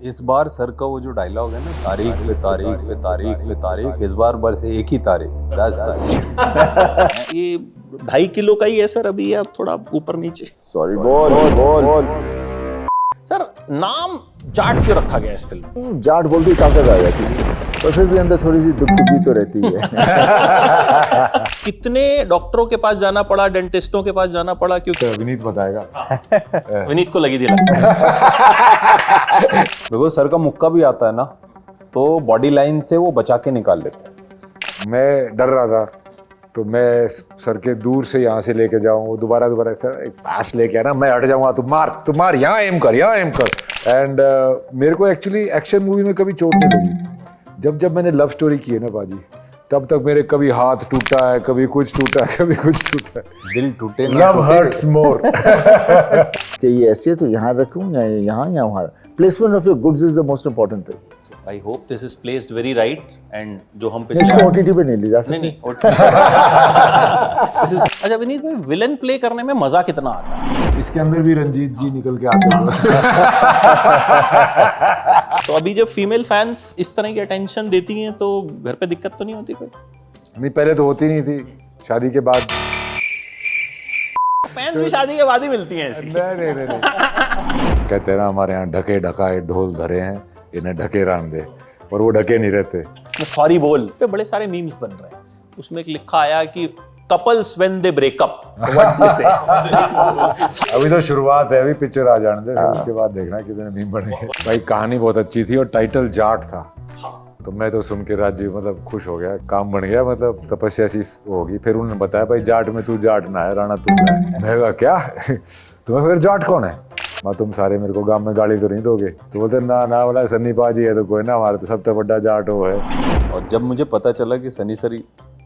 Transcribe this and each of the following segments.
इस बार सर का वो जो डायलॉग है ना, तारीख पे तारीख पे तारीख पे तारीख, इस बार बस एक ही तारीख, 10 तारीख। ये 2.5 किलो का ही है सर, अभी आप थोड़ा ऊपर नीचे। सॉरी बोल सर नाम जाट क्यों रखा गया इस फिल्म में? जाट बोलते ही ताकत आ जाती है, पर फिर भी अंदर थोड़ी सी दुखी तो रहती है। कितने डॉक्टरों के पास जाना पड़ा, डेंटिस्टों के पास जाना पड़ा, क्योंकि विनीत बताएगा। विनीत को लगी थी लगता देखो सर का मुक्का भी आता है ना, तो बॉडी लाइन से वो बचा के निकाल लेते हैं। मैं डर रहा था, तो मैं सर के दूर से यहाँ से लेके जाऊँ, वो दोबारा सर एक पास लेके आना, मैं हट जाऊँगा, तुम मार यहाँ एम कर एंड मेरे को एक्चुअली एक्शन मूवी में कभी चोट नहीं लगी। जब मैंने लव स्टोरी की है ना बाजी, तब तक मेरे कभी हाथ टूटा है, कभी कुछ टूटा है, कभी कुछ टूटा है। दिल टूटे ना लव हर्ट्स मोर। कि ये ऐसी है तो यहाँ रखूँ या यहाँ या वहाँ। Placement of your goods is the most important thing. I hope this is placed very right. And जो हम इसको ओटीटी पे नहीं ले जा सकते। नहीं अच्छा विनीत भाई, विलन प्ले करने में मजा कितना आता है? इसके अंदर भी रंजीत जी निकल के आते हैं। तो अभी जब फीमेल फैंस इस तरह की अटेंशन देती हैं तो घर पे दिक्कत तो नहीं होती कोई? नहीं, पहले तो होती नहीं थी, शादी के बाद। फैंस भी शादी के बाद ही मिलती हैं ऐसी। नहीं। कहते हैं ना, हमारे यहाँ ढके ढकाए ढोल धरे हैं, इन्हें ढके रहने दे, पर वो ढके नहीं रहते। सॉरी बोल पे बड़े सारे मीम्स बन रहे हैं, उसमें एक लिखा आया कि couples when they breakup, what they से। अभी तो शुरुआत है, अभी पिक्चर आ जाने दे, फिर उसके बाद देखना कितने मीम बनेंगे। भाई कहानी बहुत अच्छी थी और टाइटल जाट था, तो मैं तो सुन के राजी मतलब खुश हो गया, काम बन गया, मतलब तपस्या सी होगी। फिर उन्होंने बताया भाई जाट में तू जाट ना है, राणा तू ना है। मैं कहा क्या? तुम्हें फिर जाट कौन है? तुम सारे मेरे को गांव में गाड़ी तो नहीं दोगे? तो बोलते ना बोला सन्नी पाजी है तो कोई ना, हमारे तो सबसे बड़ा जाट वो है। और जब मुझे पता चला कि सनी सर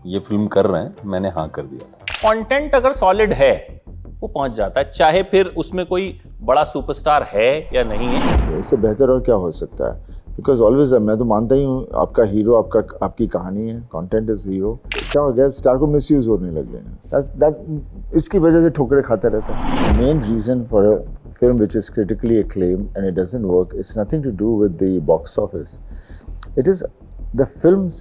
ये फिल्म कर रहे हैं, मैंने हाँ कर दिया था। कंटेंट अगर सॉलिड है वो पहुंच जाता है, चाहे फिर उसमें कोई बड़ा सुपरस्टार है या नहीं है। इससे बेहतर और क्या हो सकता है? बिकॉज ऑलवेज मैं तो मानता ही हूँ आपका हीरो आपकी कहानी है, कंटेंट इज हीरो। क्या हो गया, स्टार को मिसयूज होने लग गए, इसकी वजह से ठोकरें खाता रहता है। Main reason for a film which is critically acclaimed and it doesn't work, it's nothing to do with the box office. It is the films,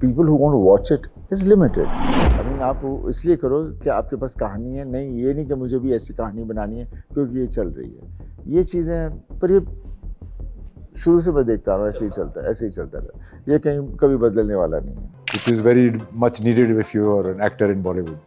people who want to watch it is limited. I mean, आप इसलिए करो कि आपके पास कहानी है, नहीं ये नहीं कि मुझे भी ऐसी कहानी बनानी है क्योंकि ये चल रही है। ये चीज़ें, पर ये शुरू से मैं देखता हूँ ऐसे ही चलता रहा, ये कहीं कभी बदलने वाला नहीं है। Which is very much needed if you are an actor in Bollywood.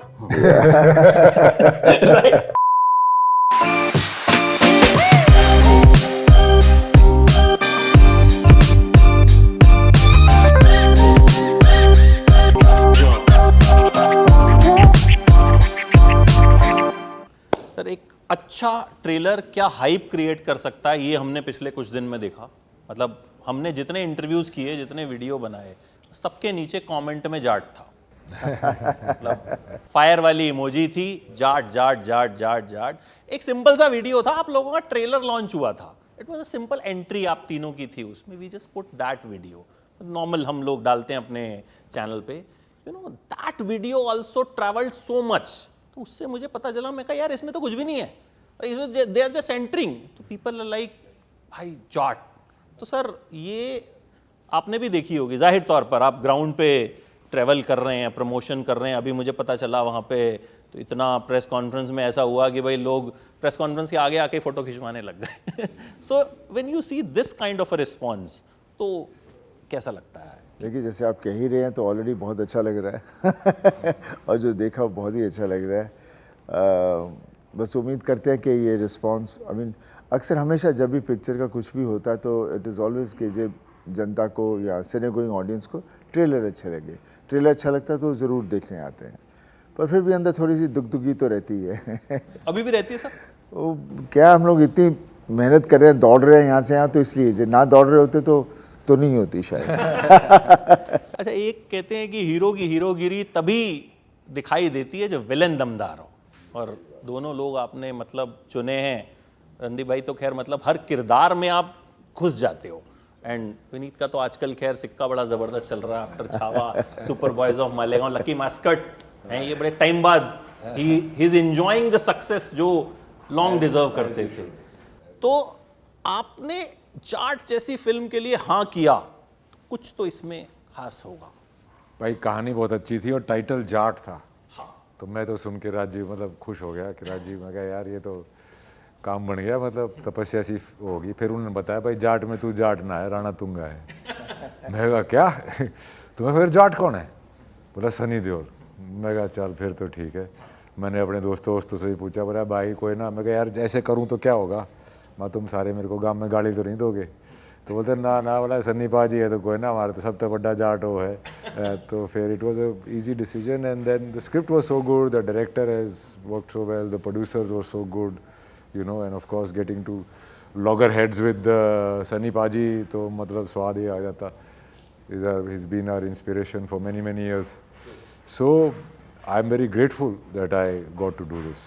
Sir एक अच्छा ट्रेलर क्या हाइप क्रिएट कर सकता है, ये हमने पिछले कुछ दिन में देखा। मतलब हमने जितने इंटरव्यूज किए, जितने वीडियो बनाए, सबके नीचे कमेंट में जाट था। मतलब फायर वाली इमोजी थी, जाट जाट जाट जाट जाट। एक सिंपल सा वीडियो था, आप लोगों का ट्रेलर लॉन्च हुआ था, it was a simple entry आप तीनों की थी उसमें। We just put that video, normal हम लोग डालते हैं अपने चैनल पे। You know that video also travelled so much. तो उससे मुझे पता चला, मैं कहा यार इसमें तो कुछ भी नहीं है, इसमें दे आर जस्ट एंटरिंग, तो पीपल आर लाइक भाई जाट। तो सर ये आपने भी देखी होगी, जाहिर तौर पर आप ग्राउंड पे ट्रैवल कर रहे हैं, प्रमोशन कर रहे हैं। अभी मुझे पता चला वहाँ पे तो इतना प्रेस कॉन्फ्रेंस में ऐसा हुआ कि भाई लोग प्रेस कॉन्फ्रेंस के आगे आके फ़ोटो खिंचवाने लग गए। So when you see this kind of a response, तो कैसा लगता है? देखिए, जैसे आप कह ही रहे हैं तो ऑलरेडी बहुत अच्छा लग रहा है। और जो देखा बहुत ही अच्छा लग रहा है। बस उम्मीद करते हैं कि ये रिस्पांस, आई मीन अक्सर हमेशा जब भी पिक्चर का कुछ भी होता है तो इट इज़ ऑलवेज कि जो जनता को या सिने गोइंग ऑडियंस को ट्रेलर अच्छा लगे। ट्रेलर अच्छा लगता है तो ज़रूर देखने आते हैं, पर फिर भी अंदर थोड़ी सी दुखी तो रहती है। अभी भी रहती है सर? वो क्या, हम लोग इतनी मेहनत कर रहे हैं, दौड़ रहे हैं यहाँ से यहाँ, तो इसलिए ना दौड़ रहे होते तो नहीं होती शायद। अच्छा, एक कहते हैं कि हीरो की हीरोगिरी तभी दिखाई देती है जब विलेन दमदार हो, और दोनों लोग आपने मतलब चुने हैं। रणदीप भाई तो खैर मतलब हर किरदार में आप घुस जाते हो, एंड विनीत का तो आजकल खैर सिक्का बड़ा ज़बरदस्त चल रहा है after Chhaava, super boys of Malegaon, lucky mascot हैं, ये बड़े टाइम बाद ही इज एंजॉइंग द सक्सेस जो लॉन्ग डिजर्व करते थे। तो आपने जाट जैसी फिल्म के लिए हाँ किया, तो कुछ तो इसमें खास होगा। भाई कहानी बहुत अच्छी थी और टाइटल जाट था। तो मैं तो सुन के राजीव मतलब खुश हो गया कि राजीव, मैं कहा यार ये तो काम बन गया, मतलब तपस्या सी होगी। फिर उन्होंने बताया भाई जाट में तू जाट ना है, राणा तुंगा है। मैं कहा क्या? तुम्हें फिर जाट कौन है? बोला सनी देओल। मैं कहा चल फिर तो ठीक है। मैंने अपने दोस्तों से भी पूछा, बोला भाई कोई ना। मैं कहा यार ऐसे करूँ तो क्या होगा, मैं तुम सारे मेरे को गाँव में गाली तो नहीं दोगे? तो बोलते ना ना, बोला सन्नी पाजी है तो कोई ना, हमारे तो सब तो बड़ा जाट हो है। तो फिर it was a easy decision and then the script was so good, the director has worked so well, the producers were so good, you know, and of course getting to loggerheads with Sunny paaji, तो मतलब स्वाद ही आ जाता। He's been our inspiration for many years. So I'm very grateful that I got to do this.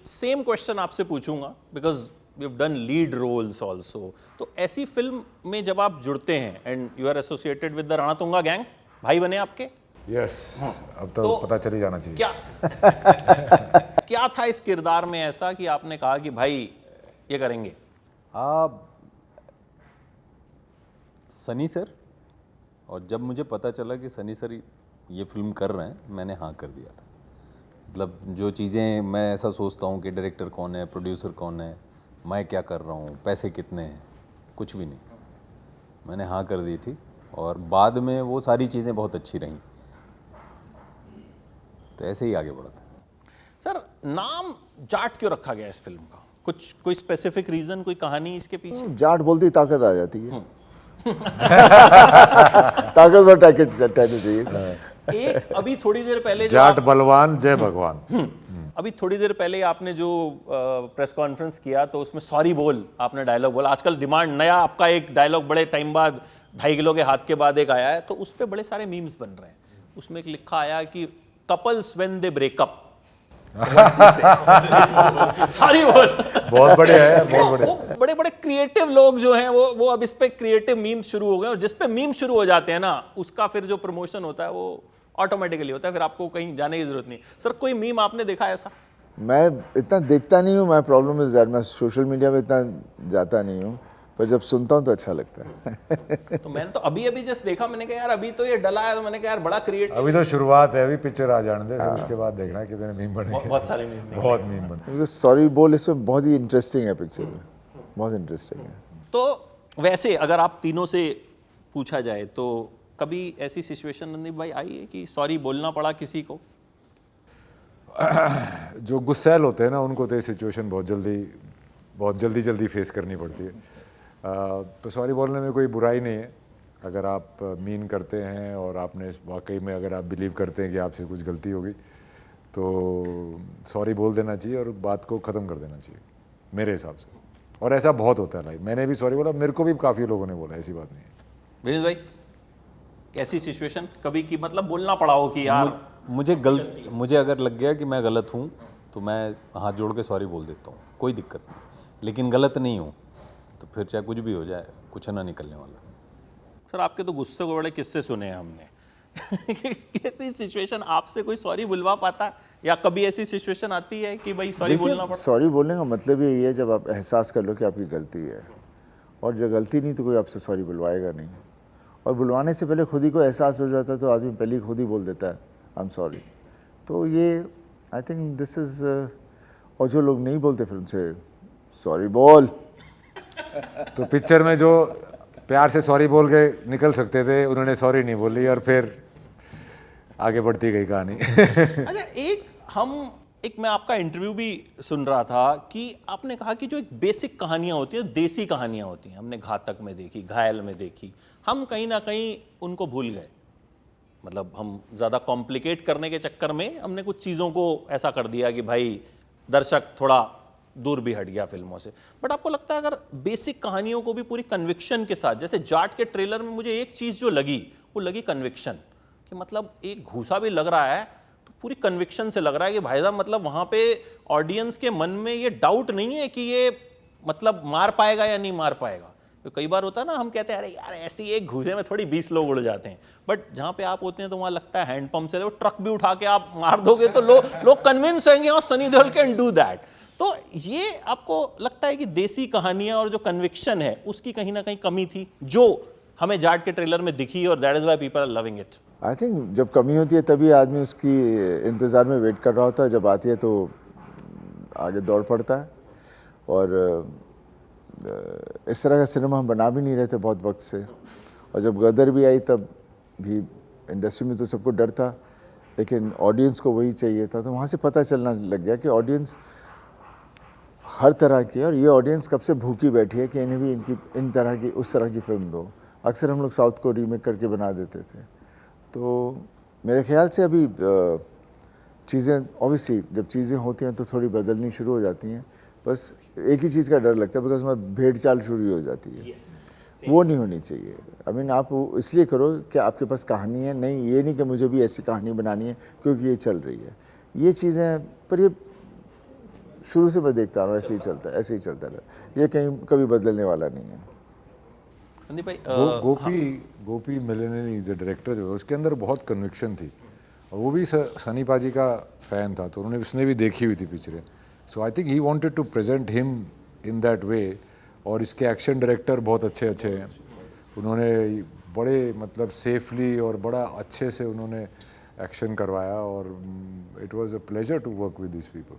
Same question आपसे पूछूंगा because you have done lead roles also. तो ऐसी फिल्म में जब आप जुड़ते हैं and you are associated with the Rana Tunga gang, भाई बने आपके? Yes. अब तो पता चल ही जाना चाहिए। क्या था इस किरदार में ऐसा कि आपने कहा कि भाई ये करेंगे? सनी सर, और जब मुझे पता चला कि सनी सर ये फिल्म कर रहे हैं, मैंने हाँ कर दिया था। मतलब जो चीज़ें मैं ऐसा सोचता हूँ कि डायरेक्टर कौन है, प्रोड्यूसर कौन है, मैं क्या कर रहा हूँ, पैसे कितने हैं, कुछ भी नहीं, मैंने हाँ कर दी थी। और बाद में वो सारी चीज़ें बहुत अच्छी रहीं, तो ऐसे ही आगे बढ़ा था। सर नाम जाट क्यों रखा गया इस फिल्म का? कुछ कोई स्पेसिफिक रीजन, कोई कहानी इसके पीछे? जाट बोलती ताकत आ जाती है। ताकत और टैकेट चाहिए। एक अभी थोड़ी देर पहले जाट बलवान जय भगवान। अभी थोड़ी देर पहले आपने जो प्रेस कॉन्फ्रेंस किया तो उसमें सॉरी बोल आपने डायलॉग बोला। आजकल डिमांड नया आपका एक डायलॉग बड़े टाइम बाद 2.5 किलो के हाथ के बाद एक आया है, तो उस पर बड़े सारे मीम्स बन रहे हैं। उसमें एक लिखा आया कि couples when they breakup. Sorry बोल बहुत बढ़िया है, बहुत बढ़िया। बड़े बड़े क्रिएटिव लोग जो हैं वो अब इस पे क्रिएटिव मीम्स शुरू हो गए, और जिस पे मीम शुरू हो जाते हैं ना, उसका फिर जो प्रमोशन होता है वो ऑटोमेटिकली होता है, फिर आपको कहीं जाने की जरूरत नहीं। सर कोई मीम आपने देखा ऐसा? मैं इतना देखता नहीं हूँ, माई प्रॉब्लम इज दैट मैं सोशल मीडिया में इतना जाता नहीं हूँ, पर जब सुनता हूँ तो अच्छा लगता है। तो मैंने तो अभी जस्ट देखा, मैंने कहा यार अभी तो ये डला है, तो मैंने कहा यार बड़ा क्रिएटिव। अभी तो शुरुआत है, अभी पिक्चर आ जाने दे, फिर उसके बाद देखना कितने मीम बने। बहुत सारे मीम। बहुत मीम बने। क्योंकि सॉरी बोल इसमें बहुत ही इंटरेस्टिंग है, पिक्चर में बहुत इंटरेस्टिंग है। तो वैसे अगर आप तीनों से पूछा जाए तो कभी ऐसी सिचुएशन रणदीप भाई आई है कि सॉरी बोलना पड़ा किसी को? जो गुस्सैल होते हैं ना, उनको तो ये सिचुएशन बहुत जल्दी फेस करनी पड़ती है। तो सॉरी बोलने में कोई बुराई नहीं है, अगर आप मीन करते हैं और आपने वाकई में अगर आप बिलीव करते हैं कि आपसे कुछ गलती होगी, तो सॉरी बोल देना चाहिए और बात को ख़त्म कर देना चाहिए मेरे हिसाब से। और ऐसा बहुत होता है लाइफ, मैंने भी सॉरी बोला, मेरे को भी काफ़ी लोगों ने बोला, ऐसी बात नहीं है। विनीत भाई ऐसी सिचुएशन कभी की मतलब बोलना पड़ा हो कि यार मुझे अगर लग गया कि मैं गलत हूँ तो मैं हाथ जोड़ के सॉरी बोल देता हूँ, कोई दिक्कत नहीं। लेकिन गलत नहीं हूँ तो फिर चाहे कुछ भी हो जाए, कुछ ना निकलने वाला। सर आपके तो गुस्से को बड़े किस्से सुने हैं हमने। ऐसी सिचुएशन आपसे कोई सॉरी बुलवा पाता, या कभी ऐसी सिचुएशन आती है कि भाई सॉरी बोलना पड़ता? सॉरी बोलने का मतलब यही है जब आप एहसास कर लो कि आपकी गलती है, और जब गलती नहीं तो कोई आपसे सॉरी बुलवाएगा नहीं। और बुलवाने से पहले खुद ही को एहसास हो जाता है तो आदमी पहले खुद ही बोल देता है आई एम सॉरी। तो ये आई थिंक दिस इज़, और जो लोग नहीं बोलते फिर उनसे सॉरी बोल। तो पिक्चर में जो प्यार से सॉरी बोल के निकल सकते थे, उन्होंने सॉरी नहीं बोली और फिर आगे बढ़ती गई कहानी। अच्छा मैं आपका इंटरव्यू भी सुन रहा था कि आपने कहा कि जो एक बेसिक कहानियां होती हैं, देसी कहानियां होती हैं, हमने घातक में देखी, घायल में देखी, हम कहीं ना कहीं उनको भूल गए। मतलब हम ज़्यादा कॉम्प्लिकेट करने के चक्कर में हमने कुछ चीज़ों को ऐसा कर दिया कि भाई दर्शक थोड़ा दूर भी हट गया फिल्मों से। बट आपको लगता है अगर बेसिक कहानियों को भी पूरी कन्विक्शन के साथ, जैसे जाट के ट्रेलर में मुझे एक चीज़ जो लगी वो लगी कन्विक्शन, कि मतलब एक घूसा भी लग रहा है तो पूरी कन्विक्शन से लग रहा है कि भाई साहब मतलब वहाँ पे ऑडियंस के मन में ये डाउट नहीं है कि ये मतलब मार पाएगा या नहीं मार पाएगा। तो कई बार होता है ना, हम कहते हैं अरे यार ऐसी एक घूसे में थोड़ी 20 लोग उड़ जाते हैं, बट जहाँ पे आप होते हैं तो वहाँ लगता है हैंडपंप से वो ट्रक भी उठा के आप मार दोगे तो लोग कन्विंस होंगे और Sunny Deol can do that. तो तो ये आपको लगता है कि देसी कहानियां और जो कन्विक्शन है उसकी कहीं ना कहीं कमी थी जो हमें जाट के ट्रेलर में दिखी और that is why people are loving it? I think जब कमी होती है तभी आदमी उसकी इंतज़ार में वेट कर रहा होता है, जब आती है तो आगे दौड़ पड़ता है। और इस तरह का सिनेमा हम बना भी नहीं रहे थे बहुत वक्त से, और जब गदर भी आई तब भी इंडस्ट्री में तो सबको डर था, लेकिन ऑडियंस को वही चाहिए था। तो वहाँ से पता चलना लग गया कि ऑडियंस हर तरह की है, और ये ऑडियंस कब से भूखी बैठी है कि इन्हें भी इन तरह की उस तरह की फिल्म दो। अक्सर हम लोग साउथ को रीमेक करके बना देते थे। तो मेरे ख्याल से अभी चीज़ें ऑब्वियसली जब चीज़ें होती हैं तो थोड़ी बदलनी शुरू हो जाती हैं। बस एक ही चीज़ का डर लगता है, बिकॉज उसमें भेड़ चाल शुरू हो जाती है। वो नहीं होनी चाहिए। आई मीन आप इसलिए करो कि आपके पास कहानी है, नहीं ये नहीं कि मुझे भी ऐसी कहानी बनानी है क्योंकि ये चल रही है। ये चीज़ें पर ये शुरू से मैं देखता हूँ ऐसे ही चलता है, ऐसे ही चलता रहा। ये कहीं कभी बदलने वाला नहीं है। संदीप भाई गोपी मिलेनियली इज डायरेक्टर जो है उसके अंदर बहुत कन्विक्शन थी, और वो भी सनी पाजी का फ़ैन था, तो उसने भी देखी हुई थी पिक्चरें। So I think he wanted to present him in that way. और इसके एक्शन डायरेक्टर बहुत अच्छे अच्छे हैं, उन्होंने बड़े मतलब सेफली और बड़ा अच्छे से उन्होंने एक्शन करवाया, और it was a pleasure to work with this people.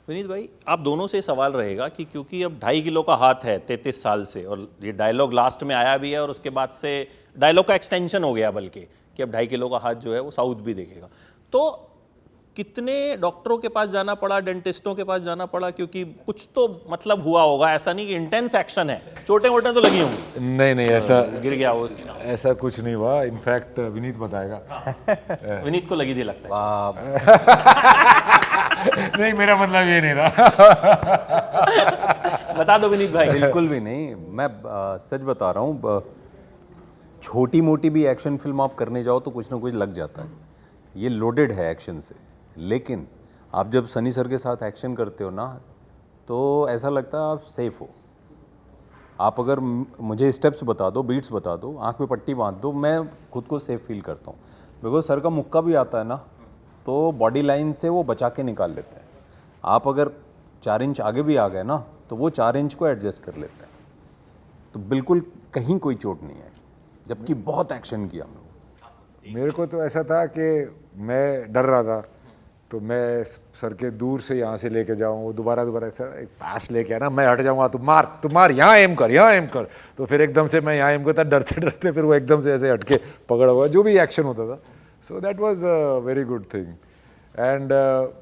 Vineet भाई, आप दोनों से सवाल रहेगा कि क्योंकि अब 2.5 किलो का हाथ है 33 साल से, और ये डायलॉग लास्ट में आया भी है और उसके बाद से डायलॉग का एक्सटेंशन हो गया, बल्कि कि अब 2.5 किलो का हाथ जो है वो साउथ भी देखेगा। तो कितने डॉक्टरों के पास जाना पड़ा, डेंटिस्टों के पास जाना पड़ा, क्योंकि कुछ तो मतलब हुआ होगा, ऐसा नहीं कि इंटेंस एक्शन है, चोटें वोटें तो लगी होंगी? नहीं ऐसा गिर गया वो? ऐसा कुछ नहीं हुआ। इनफैक्ट विनीत बताएगा। विनीत को लगी थी लगता है। नहीं, मेरा मतलब ये नहीं रहा। बता दो विनीत भाई। बिल्कुल भी नहीं, मैं सच बता रहा हूँ। छोटी मोटी भी एक्शन फिल्म आप करने जाओ तो कुछ ना कुछ लग जाता है। ये लोडेड है एक्शन से, लेकिन आप जब सनी सर के साथ एक्शन करते हो ना तो ऐसा लगता है आप सेफ हो। आप अगर मुझे स्टेप्स बता दो, बीट्स बता दो, आँख में पट्टी बांध दो, मैं खुद को सेफ फील करता हूँ। बिकॉज सर का मुक्का भी आता है ना, तो बॉडी लाइन से वो बचा के निकाल लेते हैं। आप अगर 4 इंच आगे भी आ गए ना तो वो 4 इंच को एडजस्ट कर लेते हैं। तो बिल्कुल कहीं कोई चोट नहीं आई, जबकि बहुत एक्शन किया हम लोग। मेरे को तो ऐसा था कि मैं डर रहा था, तो मैं सर के दूर से यहाँ से लेके जाऊँ, वो दोबारा सर एक पास लेके आना, मैं हट जाऊँगा, तुम मार यहाँ एम कर। तो फिर एकदम से मैं यहाँ एम करता, डरते फिर वो एकदम से ऐसे हटके पकड़ा हुआ, जो भी एक्शन होता था। So that was a very good thing. And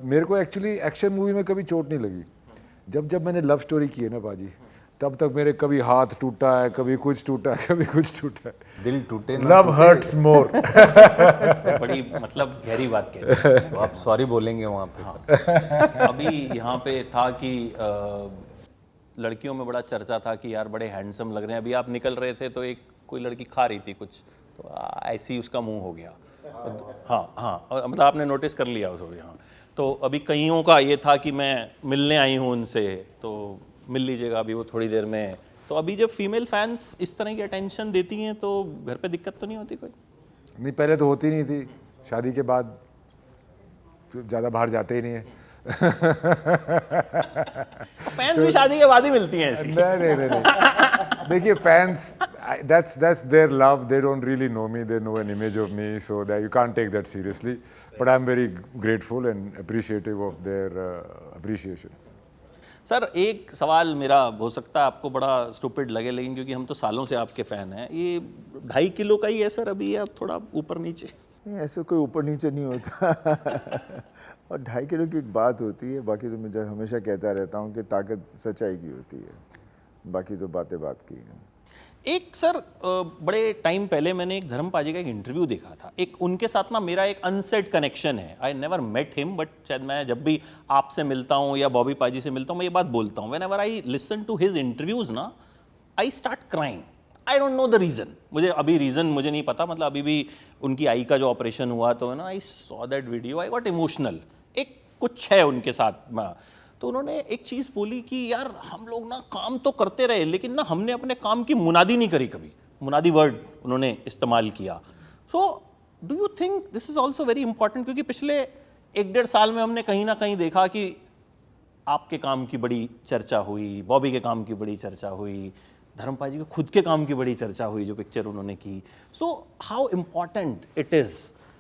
मेरे को एक्चुअली एक्शन मूवी में कभी चोट नहीं लगी। जब मैंने लव स्टोरी की है ना बाजी, तब तक मेरे कभी हाथ टूटा है, कभी कुछ टूटा है, कभी कुछ टूटा है। दिल टूटे ना लव हर्ट्स मोर। तो बड़ी मतलब गहरी बात कह रहे हैं। तो आप सॉरी बोलेंगे वहाँ पे। हाँ। अभी यहाँ पे था कि लड़कियों में बड़ा चर्चा था कि यार बड़े हैंडसम लग रहे हैं। अभी आप निकल रहे थे तो एक कोई लड़की खा रही थी कुछ, तो ऐसे ही उसका मुंह हो गया। हाँ, मतलब आपने नोटिस कर लिया उसको? हाँ। तो अभी कईयों का ये था कि मैं मिलने आई हूँ उनसे, तो मिल लीजिएगा अभी वो थोड़ी देर में। तो अभी जब फीमेल फैंस इस तरह की अटेंशन देती हैं तो घर पे दिक्कत तो नहीं होती कोई? नहीं, पहले तो होती नहीं थी, शादी के बाद ज़्यादा बाहर जाते ही नहीं है। फैंस भी शादी के बाद ही मिलती हैं ऐसी? नहीं। देखिए, fans, that's their love. They don't really know me. They know an image of me, so that you can't take that seriously. But I'm very grateful and appreciative of their appreciation. Sir, एक सवाल मेरा हो सकता है आपको बड़ा stupid लगे, लेकिन क्योंकि हम तो सालों से आपके फ़ैन हैं, ये 2.5 किलो का ही है सर अभी, या थोड़ा ऊपर नीचे? नहीं, ऐसे कोई ऊपर नीचे नहीं होता। और 2.5 किलो की एक बात होती है, बाकी तो मैं हमेशा कहता रहता हूँ कि ताकत सच्चाई की होती है, बाकी तो बातें बात की हैं। एक सर बड़े टाइम पहले मैंने एक धर्म पाजी का एक इंटरव्यू देखा था। एक उनके साथ ना मेरा एक अनसेड कनेक्शन है। I never met him, but शायद मैं जब भी आपसे मिलता हूँ या बॉबी पाजी से मिलता हूँ मैं ये बात बोलता हूँ, whenever I listen to his interviews ना, I start crying. I don't know the reason, मुझे अभी रीज़न मुझे नहीं पता। मतलब अभी भी उनकी आई का जो ऑपरेशन हुआ तो ना, I saw that video, I got emotional. एक कुछ है उनके साथ में, तो उन्होंने एक चीज़ बोली कि यार हम लोग ना काम तो करते रहे, लेकिन ना हमने अपने काम की मुनादी नहीं करी कभी। मुनादी वर्ड उन्होंने इस्तेमाल किया। So do you think this is also very important? क्योंकि पिछले 1-1.5 साल में हमने कहीं ना कहीं देखा कि आपके काम की बड़ी चर्चा हुई, बॉबी के काम की बड़ी चर्चा हुई, धर्मपाल जी के खुद के काम की बड़ी चर्चा हुई जो पिक्चर उन्होंने की। So how important it is,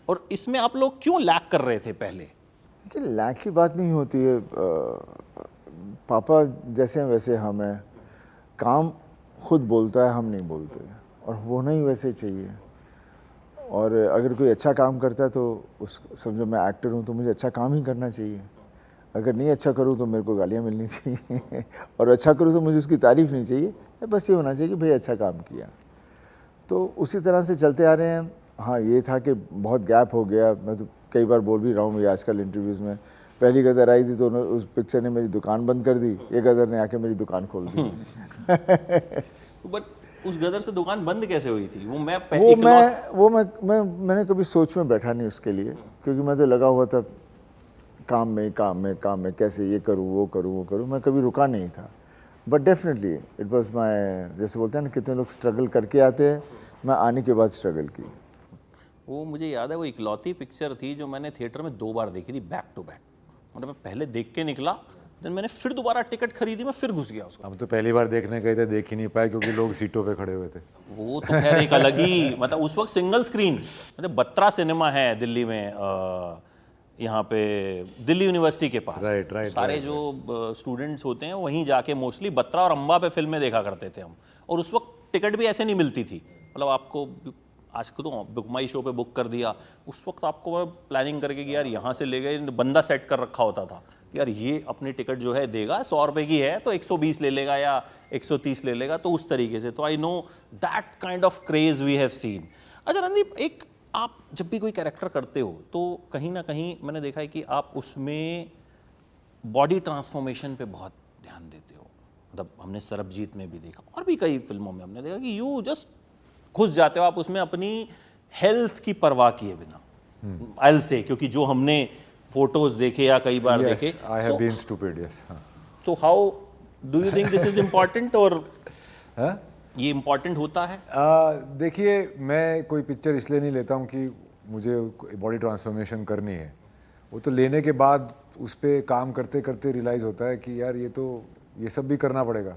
और इसमें आप लोग क्यों लैक कर रहे थे पहले? देखिए लैक की बात नहीं होती है, पापा जैसे हैं वैसे हम हैं, काम खुद बोलता है, हम नहीं बोलते, और होना ही वैसे चाहिए। और अगर कोई अच्छा काम करता है तो उस समझो मैं एक्टर हूँ तो मुझे अच्छा काम ही करना चाहिए, अगर नहीं अच्छा करूँ तो मेरे को गालियाँ मिलनी चाहिए और अच्छा करूँ तो मुझे उसकी तारीफ़ नहीं चाहिए, बस ये होना चाहिए कि भाई अच्छा काम किया। तो उसी तरह से चलते आ रहे हैं। हाँ ये था कि बहुत गैप हो गया, मैं तो कई बार बोल भी रहा हूँ ये आजकल इंटरव्यूज़ में, पहली गदर आई थी तो उस पिक्चर ने मेरी दुकान बंद कर दी, ये गदर ने आके मेरी दुकान खोल दी। बट उस गदर से दुकान बंद कैसे हुई थी? मैंने कभी सोच में बैठा नहीं उसके लिए, क्योंकि मैं तो लगा हुआ था काम में, कैसे ये करूँ वो करूँ, मैं कभी रुका नहीं था। But definitely it was my, जैसे बोलते हैं ना कितने लोग स्ट्रगल करके आते हैं, मैं आने के बाद स्ट्रगल की। वो मुझे याद है, वो इकलौती पिक्चर थी जो मैंने थिएटर में 2 बार देखी थी बैक टू बैक। मतलब मैं पहले देख के निकला, देन मैंने फिर दोबारा टिकट खरीदी, मैं फिर घुस गया उसको। हम तो पहली बार देखने गए थे, देख ही नहीं पाए क्योंकि लोग सीटों पे खड़े हुए थे। वो तो खैर एक अलग ही मतलब उस वक्त सिंगल स्क्रीन, मतलब बत्रा सिनेमा है दिल्ली में, यहाँ पे दिल्ली यूनिवर्सिटी के पास। सारे जो स्टूडेंट्स होते हैं वहीं जाके मोस्टली बत्रा और अम्बा पे फिल्में देखा करते थे हम। और उस वक्त टिकट भी ऐसे नहीं मिलती थी, मतलब आपको आज को तो बुक माई शो पे बुक कर दिया, उस वक्त आपको प्लानिंग करके कि यार यहाँ से ले गए, बंदा सेट कर रखा होता था यार ये अपनी टिकट जो है देगा, 100 रुपये की है तो 120 ले लेगा या 130 ले लेगा, तो उस तरीके से। तो I know that kind of craze we have seen. अच्छा रणदीप, एक आप जब भी कोई कैरेक्टर करते हो तो कहीं ना कहीं मैंने देखा है कि आप उसमें बॉडी ट्रांसफॉर्मेशन पे बहुत ध्यान देते हो। मतलब हमने सरबजीत में भी देखा और भी कई फिल्मों में हमने देखा कि यू जस्ट घुस जाते हो आप उसमें अपनी हेल्थ की परवाह किए बिना। आई विल से, क्योंकि जो हमने फोटोज देखे या कई बार देखे, I have been stupid, yes. तो how do you think this is important, और ये इम्पोर्टेंट होता है? देखिए मैं कोई पिक्चर इसलिए नहीं लेता हूँ कि मुझे बॉडी ट्रांसफॉर्मेशन करनी है, वो तो लेने के बाद उस पर काम करते करते रियलाइज़ होता है कि यार ये सब भी करना पड़ेगा,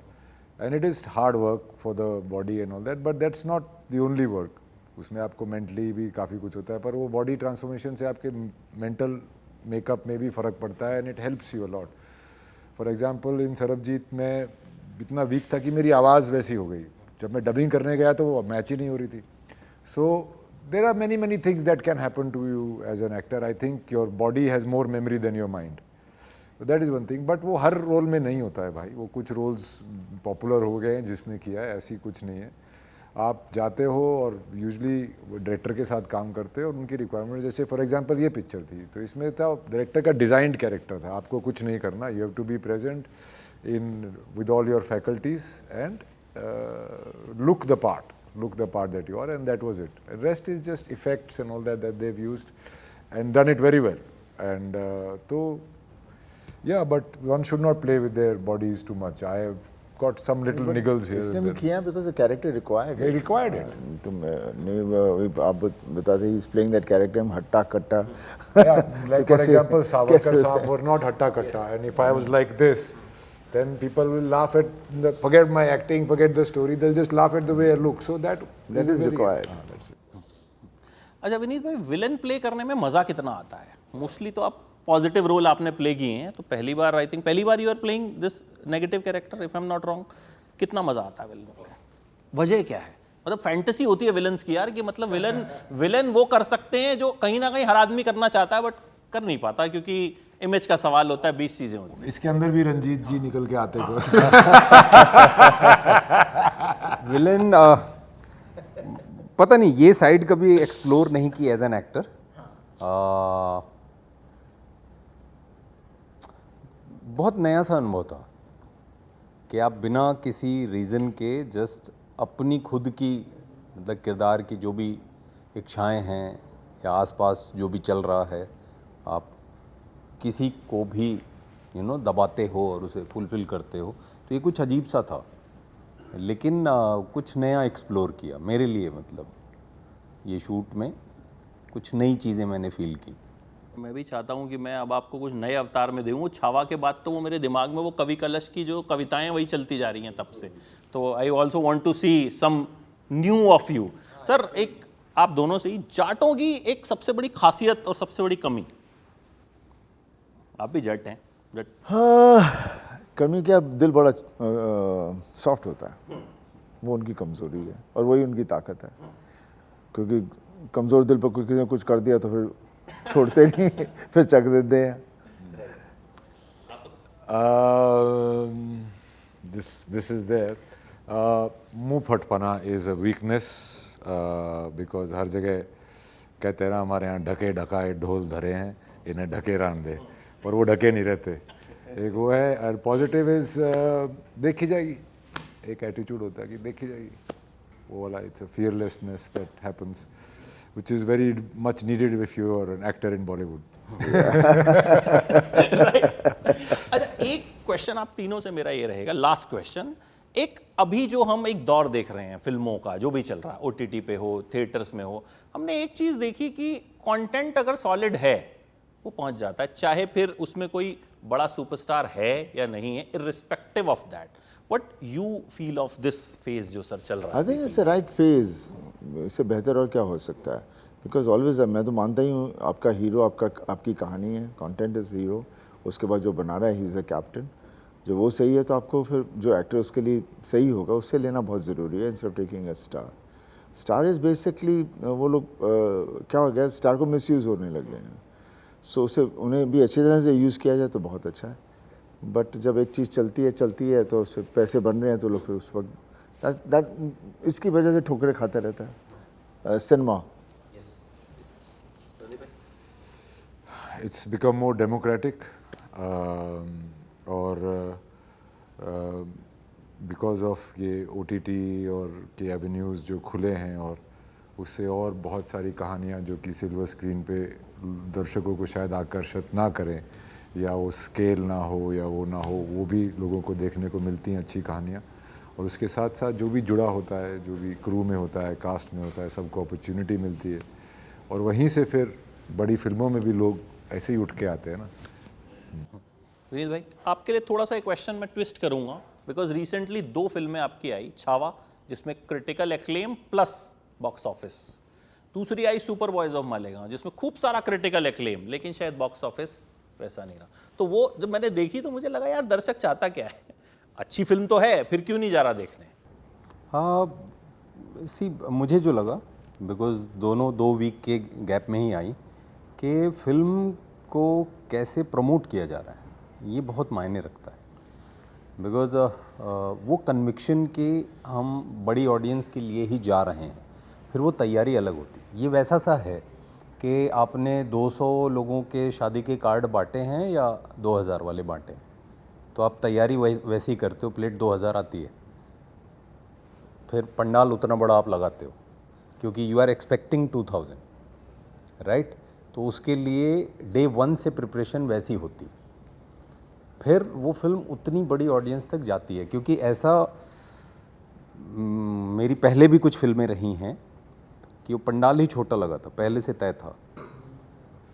and it is hard work for the body and all that, but that's not the only work. उसमें आपको मेंटली भी काफ़ी कुछ होता है, पर वो बॉडी ट्रांसफॉर्मेशन से आपके मेंटल मेकअप में भी फ़र्क पड़ता है, and it helps you a lot. For example in Sarabjit में इतना वीक था कि मेरी आवाज़ वैसी हो गई, जब मैं डबिंग करने गया तो वो मैच ही नहीं हो रही थी। So there are many things that can happen to you as an actor. I think your body has more memory than your mind, that is one thing. But वो हर रोल में नहीं होता है भाई, वो कुछ रोल्स पॉपुलर हो गए हैं जिसमें किया है, ऐसी कुछ नहीं है। आप जाते हो और यूजुअली डायरेक्टर के साथ काम करते हो और उनकी रिक्वायरमेंट, जैसे फॉर एग्जांपल ये पिक्चर थी तो इसमें था डायरेक्टर का डिज़ाइंड कैरेक्टर था, आपको कुछ नहीं करना, you have to be present in with all your faculties and look the part that you are, and that was it. The rest is just effects and all that they've used and done it very well. And so yeah, but one should not play with their bodies too much. I have got some little niggles here. इसने भी किया because the character required it. He required it. तुम नहीं आप बताते he is playing that character, हम हट्टा कट्टा। Yeah, like for example Savarkar साहब were not हट्टा कट्टा, and if I was like this, then people will laugh at forget my acting, forget the story, they'll just laugh at the way I look. So that is required. That's it. अच्छा विनीत भाई, villain play करने में मज़ा कितना आता है? Mostly तो आप पॉजिटिव रोल आपने प्ले किए हैं, तो पहली बार आई थिंक पहली बार you are playing this negative character if I am not wrong. कितना मज़ा आता है विलन प्ले? वजह क्या है? मतलब फैंटेसी होती है विलन्स की यार, कि मतलब विलन वो कर सकते हैं जो कहीं ना कहीं हर आदमी करना चाहता है बट कर नहीं पाता, क्योंकि इमेज का सवाल होता है, 20 चीजें होती हैं। इसके अंदर भी रंजीत जी निकल के आते थे। विलन पता नहीं, ये साइड कभी एक्सप्लोर नहीं की एज एन एक्टर। बहुत नया सा अनुभव था कि आप बिना किसी रीज़न के जस्ट अपनी खुद की मतलब किरदार की जो भी इच्छाएं हैं या आसपास जो भी चल रहा है, आप किसी को भी दबाते हो और उसे फुलफ़िल करते हो। तो ये कुछ अजीब सा था, लेकिन कुछ नया एक्सप्लोर किया मेरे लिए। मतलब ये शूट में कुछ नई चीज़ें मैंने फील की। मैं भी चाहता हूँ कि मैं अब आपको कुछ नए अवतार में दूँ। छावा के बाद तो वो मेरे दिमाग में वो कवि कलश की जो कविताएं वही चलती जा रही हैं तब से। तो I also want to see some new of you. Sir, एक आप दोनों से ही जाटों की एक सबसे बड़ी खासियत और सबसे बड़ी कमी, आप भी जट हैं, जट हाँ, कमी क्या, दिल बड़ा सॉफ्ट होता है, वो उनकी कमज़ोरी है और वही उनकी ताकत है। क्योंकि कमज़ोर दिल पर कोई किसी ने कुछ कर दिया तो फिर छोड़ते नहीं, फिर चक देते हैं। This is there. मुंह फटपना is a weakness because हर जगह कहते हैं ना, हमारे यहाँ ढके ढकाए ढोल धरे हैं, इन्हें ढके रहने दे, पर वो ढके नहीं रहते। एक वो है, और पॉजिटिव इज देखी जाएगी, एक एटीट्यूड होता है कि देखी जाएगी, वो वाला, it's a fearlessness that happens which is very much needed if you are an actor in Bollywood. अच्छा, एक क्वेश्चन आप तीनों से मेरा ये रहेगा, लास्ट क्वेश्चन। एक अभी जो हम एक दौर देख रहे हैं फिल्मों का, जो भी चल रहा है, ओटीटी पे हो, थिएटर्स में हो, हमने एक चीज़ देखी कि कंटेंट अगर सॉलिड है वो पहुंच जाता है, चाहे फिर उसमें कोई बड़ा सुपरस्टार है या नहीं है, irrespective of that. What you feel of this phase जो सर चल रहा है? I think it's a right phase, इससे बेहतर और क्या हो सकता है। बिकॉज ऑलवेज मैं तो मानता ही हूँ, आपका हीरो आपकी कहानी है, कंटेंट इज हीरो, उसके बाद जो बना रहा है ही इज़ द कैप्टन। जो वो सही है तो आपको फिर जो एक्टर उसके लिए सही होगा उससे लेना बहुत ज़रूरी है, instead of taking a star. Star is basically वो लोग क्या हो गया, स्टार को मिसयूज़ होने लग गए हैं। सो उसे उन्हें भी अच्छी तरह से यूज़ किया जाए तो बहुत अच्छा है। बट जब एक चीज़ चलती है तो उससे पैसे बन रहे हैं तो लोग फिर उस वक्त इसकी वजह से ठोकरें खाता रहता है cinema. It's become more democratic और बिकॉज ऑफ ये OTT और के एवेन्यूज़ जो खुले हैं, और उससे और बहुत सारी कहानियाँ जो कि सिल्वर स्क्रीन पे दर्शकों को शायद आकर्षित ना करें, या वो स्केल ना हो या वो ना हो, वो भी लोगों को देखने को मिलती हैं अच्छी कहानियाँ। और उसके साथ साथ जो भी जुड़ा होता है, जो भी क्रू में होता है, कास्ट में होता है, सबको अपॉर्चुनिटी मिलती है, और वहीं से फिर बड़ी फिल्मों में भी लोग ऐसे ही उठ के आते हैं ना। विनीत भाई, आपके लिए थोड़ा सा एक क्वेश्चन मैं ट्विस्ट करूंगा, बिकॉज रिसेंटली 2 फिल्में आपकी आई, छावा जिसमें critical acclaim plus box office, दूसरी आई सुपर बॉयज ऑफ मालेगांव जिसमें खूब सारा क्रिटिकल एक्लेम लेकिन शायद बॉक्स ऑफिस वैसा नहीं रहा। तो वो जब मैंने देखी तो मुझे लगा यार दर्शक चाहता क्या है, अच्छी फिल्म तो है, फिर क्यों नहीं जा रहा देखने? हाँ, मुझे जो लगा, बिकॉज दोनों 2 वीक के गैप में ही आई, कि फिल्म को कैसे प्रमोट किया जा रहा है ये बहुत मायने रखता है। बिकॉज वो कन्विक्शन के हम बड़ी ऑडियंस के लिए ही जा रहे हैं, फिर वो तैयारी अलग होती है। ये वैसा सा है कि आपने 200 लोगों के शादी के कार्ड बांटे हैं या 2000 वाले बांटे हैं, तो आप तैयारी वैसी करते हो, प्लेट 2000 आती है, फिर पंडाल उतना बड़ा आप लगाते हो क्योंकि यू आर एक्सपेक्टिंग 2000, राइट? तो उसके लिए डे 1 से प्रिपरेशन वैसी होती है, फिर वो फिल्म उतनी बड़ी ऑडियंस तक जाती है। क्योंकि ऐसा मेरी पहले भी कुछ फिल्में रही हैं कि वो पंडाल ही छोटा लगा था, पहले से तय था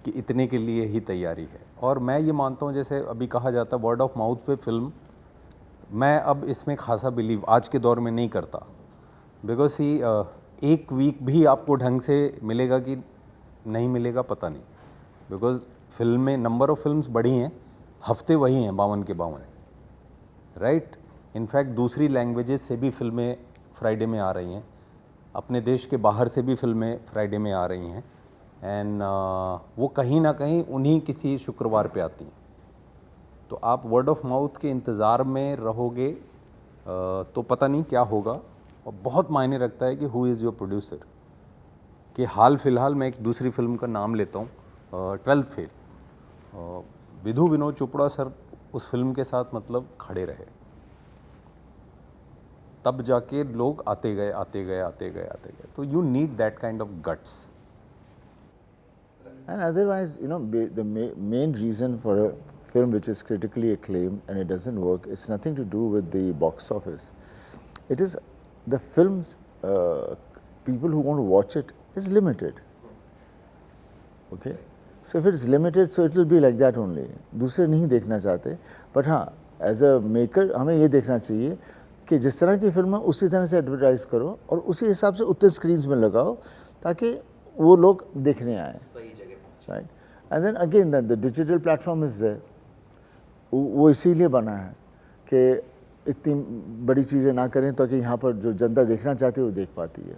कि इतने के लिए ही तैयारी है। और मैं ये मानता हूँ, जैसे अभी कहा जाता है वर्ड ऑफ माउथ पे फिल्म, मैं अब इसमें खासा बिलीव आज के दौर में नहीं करता। बिकॉज ही एक वीक भी आपको ढंग से मिलेगा कि नहीं मिलेगा पता नहीं, बिकॉज फिल्में, नंबर ऑफ फिल्म्स बढ़ी हैं, हफ्ते वही हैं 52 के 52, राइट? इनफैक्ट दूसरी लैंग्वेजेस से भी फिल्में फ्राइडे में आ रही हैं, अपने देश के बाहर से भी फिल्में फ्राइडे में आ रही हैं, एंड वो कहीं ना कहीं उन्हीं किसी शुक्रवार पे आती हैं। तो आप वर्ड ऑफ माउथ के इंतज़ार में रहोगे तो पता नहीं क्या होगा। और बहुत मायने रखता है कि हु इज़ योर प्रोड्यूसर। कि हाल फिलहाल मैं एक दूसरी फिल्म का नाम लेता हूँ, 12th fail, Vidhu Vinod Chopra sir उस फिल्म के साथ मतलब खड़े रहे, तब जाके लोग आते गए। तो you need that kind of guts. And otherwise, you know, the main reason for a film which is critically acclaimed and it doesn't work, it's nothing to do with the box office. It is the films, people who want to watch it is limited. Okay? So if it's limited so it will be like that only. दूसरे नहीं देखना चाहते, but हाँ as a maker हमें ये देखना चाहिए कि जिस तरह की फिल्म है उसी तरह से एडवर्टाइज करो और उसी हिसाब से उतने स्क्रीन्स में लगाओ ताकि वो लोग देखने आए. Right. And then again the digital platform is there. वो इसीलिए बना है कि इतनी बड़ी चीज़ें ना करें ताकि यहाँ पर जो जनता देखना चाहती है वो देख पाती है.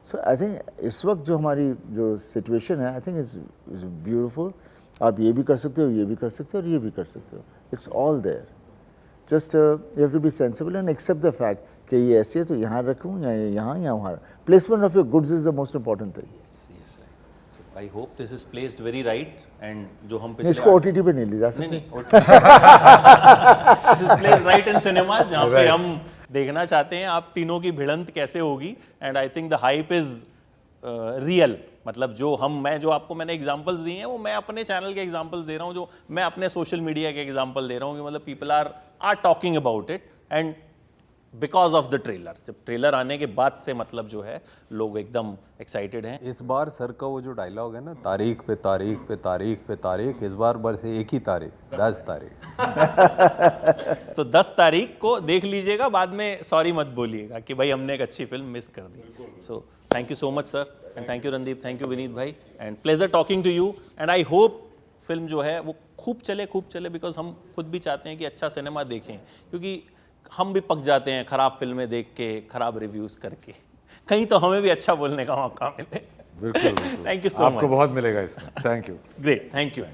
सो आई थिंक इस वक्त जो हमारी जो सिचुएशन है आई थिंक इज़ ब्यूटीफुल. आप ये भी कर सकते हो, ये भी कर सकते हो और ये भी कर सकते हो. It's all there. Just you have to be sensible and accept the fact कि ये ऐसे है तो यहाँ रखूँ या यहाँ या वहाँ. Placement of your goods is the most important thing. I hope this is placed very right. And जो हम इसको ओटीटी पे नहीं ले जा सकते. This is placed right in cinema जहाँ पे हम देखना चाहते हैं आप तीनों की भिड़ंत कैसे होगी. And I think the hype is real. मतलब जो आपको मैंने एग्जांपल्स दिए हैं वो मैं अपने चैनल के एग्जांपल्स दे रहा हूँ, जो मैं अपने सोशल मीडिया के एग्जांपल दे रहा हूँ कि मतलब people are talking about it and because of the trailer. जब ट्रेलर आने के बाद से मतलब जो है लोग एकदम एक्साइटेड हैं. इस बार सर का वो जो डायलॉग है ना, तारीख पे तारीख पे तारीख पे तारीख, इस बार बस एक ही तारीख, 10 तारीख. तो 10 तारीख को देख लीजिएगा, बाद में सॉरी मत बोलिएगा कि भाई हमने एक अच्छी फिल्म मिस कर दी. So thank you so much sir and thank you Randeep, thank you Vineet भाई and pleasure talking to you. And I hope film जो है वो खूब चले बिकॉज हम खुद भी चाहते हैं कि अच्छा सिनेमा देखें, क्योंकि हम भी पक जाते हैं खराब फिल्में देख के, खराब रिव्यूज़ करके. कहीं तो हमें भी अच्छा बोलने का मौका मिले. बिल्कुल. Thank you so much. आपको बहुत मिलेगा इसमें. Thank you. Great. Thank you.